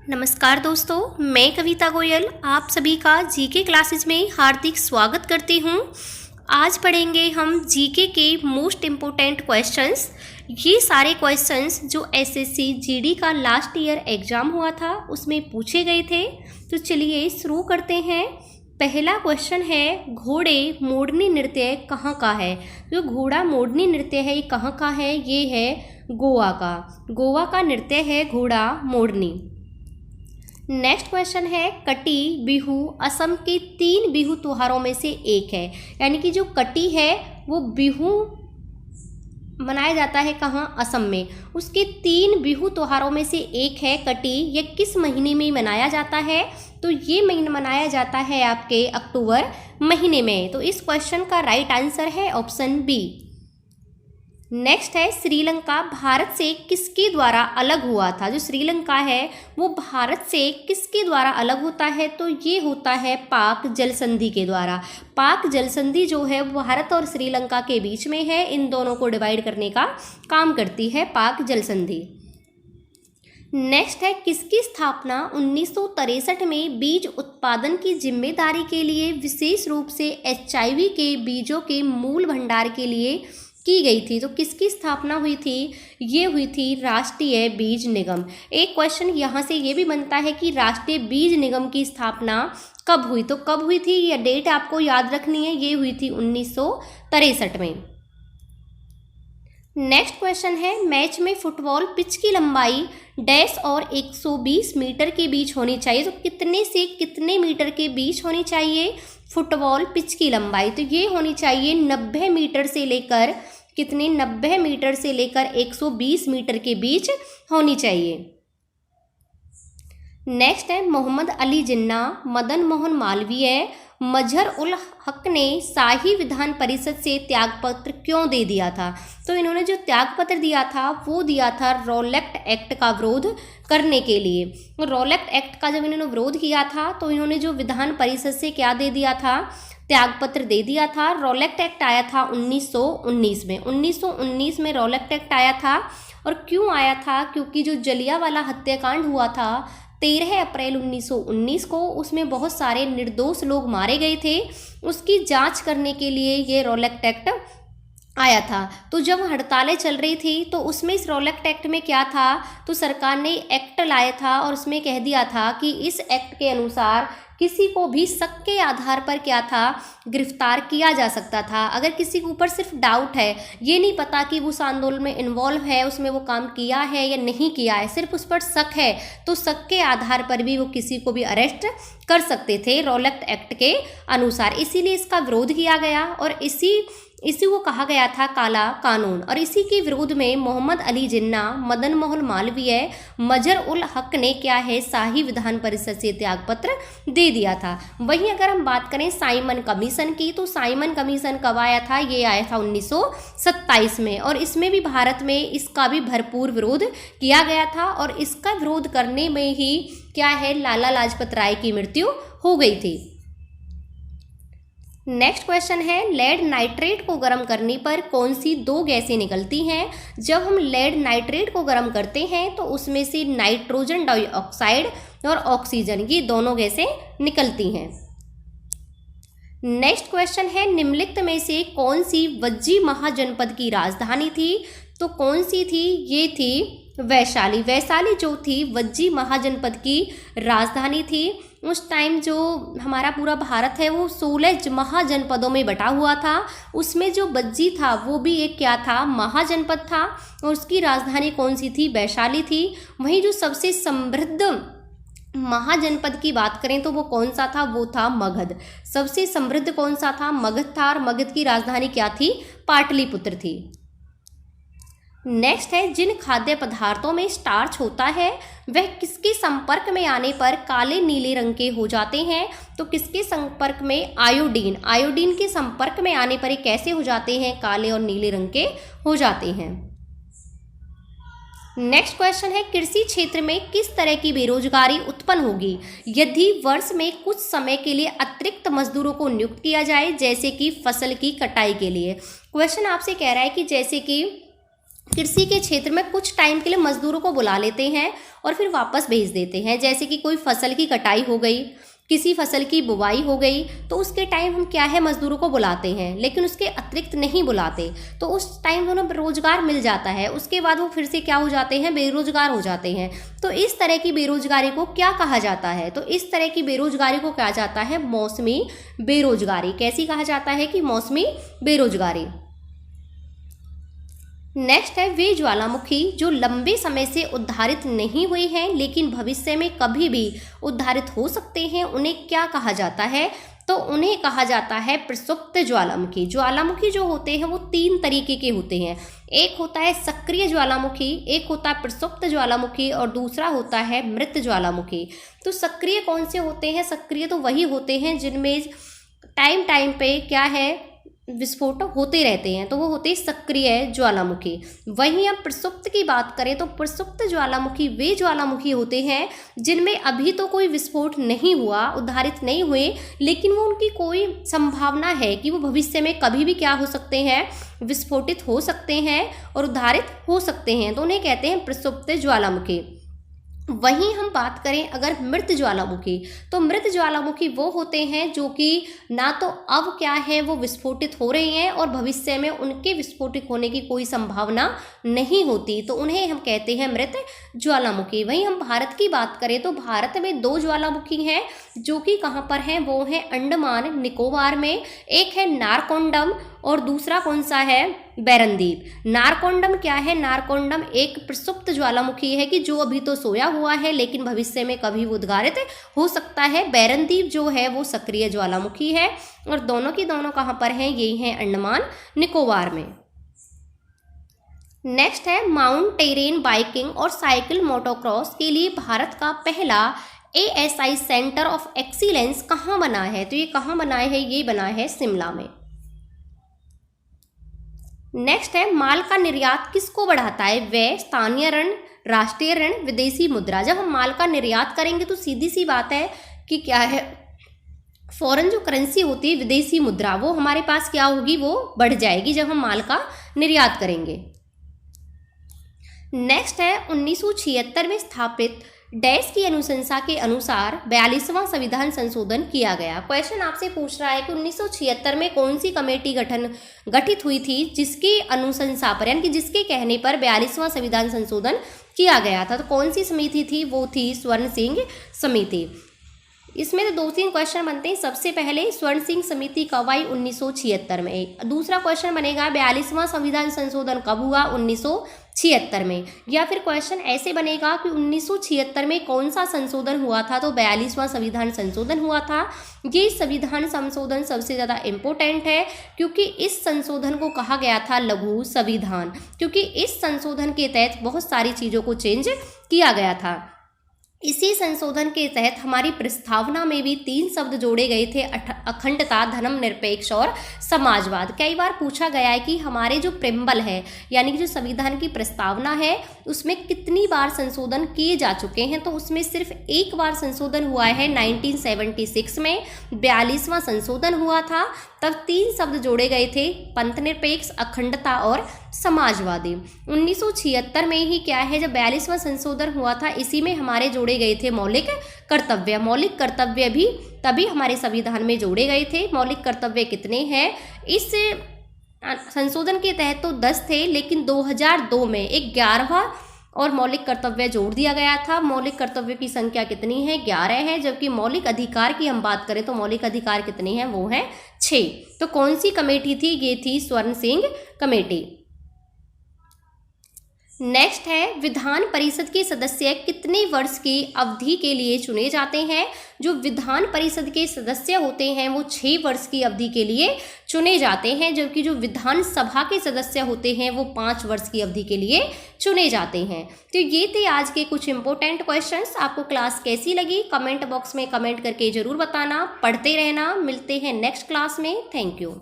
नमस्कार दोस्तों, मैं कविता गोयल आप सभी का जीके क्लासेस में हार्दिक स्वागत करती हूँ। आज पढ़ेंगे हम जीके के मोस्ट इम्पोर्टेंट क्वेश्चंस। ये सारे क्वेश्चंस जो एसएससी जीडी का लास्ट ईयर एग्ज़ाम हुआ था उसमें पूछे गए थे। तो चलिए शुरू करते हैं। पहला क्वेश्चन है, घोड़े मोरनी नृत्य कहाँ का है। जो घोड़ा मोरनी नृत्य है ये कहाँ का है, ये है गोवा का। गोवा का नृत्य है घोड़ा मोरनी। नेक्स्ट क्वेश्चन है, कटी बिहू असम के 3 बिहू त्योहारों में से एक है। यानी कि जो कटी है वो बिहू मनाया जाता है कहाँ, असम में। उसके 3 बिहू त्योहारों में से एक है कटी। ये किस महीने में मनाया जाता है, तो ये महीना मनाया जाता है आपके अक्टूबर महीने में। तो इस क्वेश्चन का राइट आंसर है ऑप्शन बी। नेक्स्ट है, श्रीलंका भारत से किसके द्वारा अलग हुआ था। जो श्रीलंका है वो भारत से किसके द्वारा अलग होता है, तो ये होता है पाक जल संधि के द्वारा। पाक जल संधि जो है वो भारत और श्रीलंका के बीच में है। इन दोनों को डिवाइड करने का काम करती है पाक जल संधि। नेक्स्ट है, किसकी स्थापना 1963 में बीज उत्पादन की जिम्मेदारी के लिए विशेष रूप से HIV के बीजों के मूल भंडार के लिए की गई थी। तो किसकी स्थापना हुई थी, ये हुई थी राष्ट्रीय बीज निगम। एक क्वेश्चन यहाँ से ये भी बनता है कि राष्ट्रीय बीज निगम की स्थापना कब हुई। तो कब हुई थी यह डेट आपको याद रखनी है, ये हुई थी 1963 में। नेक्स्ट क्वेश्चन है, मैच में फुटबॉल पिच की लंबाई डैश और 120 मीटर के बीच होनी चाहिए। तो कितने से कितने मीटर के बीच होनी चाहिए फुटबॉल पिच की लंबाई, तो ये होनी चाहिए 90 मीटर से लेकर कितने 90 मीटर से लेकर 120 मीटर के बीच होनी चाहिए। नेक्स्ट है, मोहम्मद अली जिन्ना, मदन मोहन मालवीय, मजहर उल हक ने शाही विधान परिषद से त्यागपत्र क्यों दे दिया था। तो इन्होंने जो त्यागपत्र दिया था वो दिया था रॉलेक्ट एक्ट का विरोध करने के लिए। रॉलेक्ट एक्ट का जब इन्होंने विरोध किया था तो इन्होंने जो विधान परिषद से क्या दे दिया था, त्यागपत्र दे दिया था। रॉलेक्ट एक्ट आया था 1919 में। 1919 में रॉलेक्ट एक्ट आया था। और क्यों आया था, क्योंकि जो जलियांवाला हत्याकांड हुआ था 13 अप्रैल 1919 को, उसमें बहुत सारे निर्दोष लोग मारे गए थे। उसकी जांच करने के लिए ये रॉलेक्ट एक्ट आया था। तो जब हड़तालें चल रही थी तो उसमें इस रॉलेक्ट एक्ट में क्या था, तो सरकार ने एक्ट लाया था और उसमें कह दिया था कि इस एक्ट के अनुसार किसी को भी शक के आधार पर क्या था, गिरफ्तार किया जा सकता था। अगर किसी के ऊपर सिर्फ डाउट है, ये नहीं पता कि वो उस आंदोलन में इन्वॉल्व है, उसमें वो काम किया है या नहीं किया है, सिर्फ उस पर शक है, तो शक के आधार पर भी वो किसी को भी अरेस्ट कर सकते थे रॉलेक्ट एक्ट के अनुसार। इसीलिए इसका विरोध किया गया और इसी को कहा गया था काला कानून। और इसी के विरोध में मोहम्मद अली जिन्ना, मदन मोहन मालवीय, मजहर उल हक ने क्या है, शाही विधान परिषद से त्यागपत्र दे दिया था। वहीं अगर हम बात करें साइमन कमीशन की, तो साइमन कमीशन कब आया था, ये आया था 1927 में। और इसमें भी भारत में इसका भी भरपूर विरोध किया गया था और इसका विरोध करने में ही क्या है, लाला लाजपत राय की मृत्यु हो गई थी। नेक्स्ट क्वेश्चन है, लेड नाइट्रेट को गर्म करने पर कौन सी 2 गैसें निकलती हैं। जब हम लेड नाइट्रेट को गर्म करते हैं तो उसमें से नाइट्रोजन डाइऑक्साइड और ऑक्सीजन, ये दोनों गैसें निकलती हैं। नेक्स्ट क्वेश्चन है, निम्नलिखित में से कौन सी वज्जी महाजनपद की राजधानी थी। तो कौन सी थी, ये थी वैशाली। वैशाली जो थी वज्जी महाजनपद की राजधानी थी। उस टाइम जो हमारा पूरा भारत है वो 16 महाजनपदों में बटा हुआ था। उसमें जो वज्जी था वो भी एक क्या था, महाजनपद था। और उसकी राजधानी कौन सी थी, वैशाली थी। वहीं जो सबसे समृद्ध महाजनपद की बात करें तो वो कौन सा था, वो था मगध। सबसे समृद्ध कौन सा था, मगध था। और मगध की राजधानी क्या थी, पाटलिपुत्र थी। नेक्स्ट है, जिन खाद्य पदार्थों में स्टार्च होता है वह किसके संपर्क में आने पर काले नीले रंग के हो जाते हैं। तो किसके संपर्क में, आयोडीन। आयोडीन के संपर्क में आने पर ये कैसे हो जाते हैं, काले और नीले रंग के हो जाते हैं। नेक्स्ट क्वेश्चन है, कृषि क्षेत्र में किस तरह की बेरोजगारी उत्पन्न होगी यदि वर्ष में कुछ समय के लिए अतिरिक्त मजदूरों को नियुक्त किया जाए, जैसे कि फसल की कटाई के लिए। क्वेश्चन आपसे कह रहा है कि जैसे कि कृषि के क्षेत्र में कुछ टाइम के लिए मजदूरों को बुला लेते हैं और फिर वापस भेज देते हैं। जैसे कि कोई फसल की कटाई हो गई, किसी फसल की बुवाई हो गई, तो उसके टाइम हम क्या है मजदूरों को बुलाते हैं, लेकिन उसके अतिरिक्त नहीं बुलाते, तो उस टाइम उन्हें रोजगार मिल जाता है। उसके बाद वो फिर से क्या हो जाते हैं, बेरोजगार हो जाते हैं। तो इस तरह की बेरोजगारी को क्या कहा जाता है, तो इस तरह की बेरोजगारी को कहा जाता है मौसमी बेरोजगारी। कैसी कहा जाता है कि मौसमी बेरोजगारी। नेक्स्ट है वे ज्वालामुखी जो लंबे समय से उद्धारित नहीं हुए हैं लेकिन भविष्य में कभी भी उद्धारित हो सकते हैं, उन्हें क्या कहा जाता है, तो उन्हें कहा जाता है प्रसुप्त ज्वालामुखी। ज्वालामुखी जो होते हैं वो 3 तरीके के होते हैं। एक होता है सक्रिय ज्वालामुखी, एक होता है प्रसुप्त ज्वालामुखी और दूसरा होता है मृत ज्वालामुखी। तो सक्रिय कौन से होते हैं, सक्रिय तो वही होते हैं जिनमें टाइम पे क्या है विस्फोट होते रहते हैं, तो वो होते हैं सक्रिय ज्वालामुखी। वहीं हम प्रसुप्त की बात करें तो प्रसुप्त ज्वालामुखी वे ज्वालामुखी होते हैं जिनमें अभी तो कोई विस्फोट नहीं हुआ, उद्धारित नहीं हुए, लेकिन वो उनकी कोई संभावना है कि वो भविष्य में कभी भी क्या हो सकते हैं, विस्फोटित हो सकते हैं और उद्धारित हो सकते हैं, तो उन्हें कहते हैं प्रसुप्त ज्वालामुखी। वहीं हम बात करें अगर मृत ज्वालामुखी, तो मृत ज्वालामुखी वो होते हैं जो कि ना तो अब क्या है वो विस्फोटित हो रही हैं और भविष्य में उनके विस्फोटित होने की कोई संभावना नहीं होती, तो उन्हें हम कहते हैं मृत ज्वालामुखी। वहीं हम भारत की बात करें तो भारत में 2 ज्वालामुखी हैं जो कि कहाँ पर हैं, वो हैं अंडमान निकोबार में। एक है नारकोंडम और दूसरा कौन सा है, बैरनदीप। नारकोंडम क्या है, नारकोंडम एक प्रसुप्त ज्वालामुखी है कि जो अभी तो सोया हुआ है लेकिन भविष्य में कभी उद्गारित हो सकता है। बैरनदीप जो है वो सक्रिय ज्वालामुखी है और दोनों की दोनों कहाँ पर हैं, यही हैं अंडमान निकोबार में। नेक्स्ट है माउंटेरेन बाइकिंग और साइकिल मोटोक्रॉस के लिए भारत का पहला ASI सेंटर ऑफ एक्सीलेंस कहाँ बना है, तो ये कहाँ बना है, ये बना है शिमला में। नेक्स्ट है माल का निर्यात किसको बढ़ाता है, व्यय, स्थानीय ऋण, राष्ट्रीय ऋण, विदेशी मुद्रा। जब हम माल का निर्यात करेंगे तो सीधी सी बात है कि क्या है, फॉरेन जो करेंसी होती है विदेशी मुद्रा, वो हमारे पास क्या होगी, वो बढ़ जाएगी जब हम माल का निर्यात करेंगे। नेक्स्ट है 1976 में स्थापित डैश की अनुशंसा के अनुसार 42वां संविधान संशोधन किया गया। क्वेश्चन आपसे पूछ रहा है कि 1976 में कौन सी कमेटी गठित हुई थी जिसकी अनुशंसा पर यानी कि जिसके कहने पर 42वां संविधान संशोधन किया गया था, तो कौन सी समिति थी, वो थी स्वर्ण सिंह समिति। इसमें तो 2-3 क्वेश्चन बनते हैं। सबसे पहले स्वर्ण सिंह समिति कब आई, 1976 में। दूसरा क्वेश्चन बनेगा 42वां संविधान संशोधन कब हुआ, 1976 में। या फिर क्वेश्चन ऐसे बनेगा कि 1976 में कौन सा संशोधन हुआ था, तो 42वां संविधान संशोधन हुआ था। ये संविधान संशोधन सबसे ज़्यादा इम्पोर्टेंट है क्योंकि इस संशोधन को कहा गया था लघु संविधान, क्योंकि इस संशोधन के तहत बहुत सारी चीज़ों को चेंज किया गया था। इसी संशोधन के तहत हमारी प्रस्तावना में भी 3 शब्द जोड़े गए थे, अखंडता, धर्मनिरपेक्ष और समाजवाद। कई बार पूछा गया है कि हमारे जो प्रेम्बल है यानी कि जो संविधान की प्रस्तावना है उसमें कितनी बार संशोधन किए जा चुके हैं, तो उसमें सिर्फ एक बार संशोधन हुआ है 1976 में 42वां संशोधन हुआ था, तब 3 शब्द जोड़े गए थे, पंथनिरपेक्ष, अखंडता और समाजवादी। 1976 में ही क्या है जब 42वां संशोधन हुआ था, इसी में हमारे जोड़े गए थे मौलिक कर्तव्य। मौलिक कर्तव्य भी तभी हमारे संविधान में जोड़े गए थे। मौलिक कर्तव्य कितने हैं, इस संशोधन के तहत तो 10 थे, लेकिन 2002 में एक 11वां और मौलिक कर्तव्य जोड़ दिया गया था। मौलिक कर्तव्य की संख्या कितनी है, 11 है, जबकि मौलिक अधिकार की हम बात करें तो मौलिक अधिकार कितने हैं, वो हैं 6। तो कौन सी कमेटी थी, ये थी स्वर्ण सिंह कमेटी। नेक्स्ट है विधान परिषद के सदस्य कितने वर्ष की अवधि के लिए चुने जाते हैं। जो विधान परिषद के सदस्य होते हैं वो 6 वर्ष की अवधि के लिए चुने जाते हैं, जबकि जो विधान सभा के सदस्य होते हैं वो 5 वर्ष की अवधि के लिए चुने जाते हैं। तो ये थे आज के कुछ इंपॉर्टेंट क्वेश्चंस। आपको क्लास कैसी लगी कमेंट बॉक्स में कमेंट करके जरूर बताना। पढ़ते रहना, मिलते हैं नेक्स्ट क्लास में। Thank you.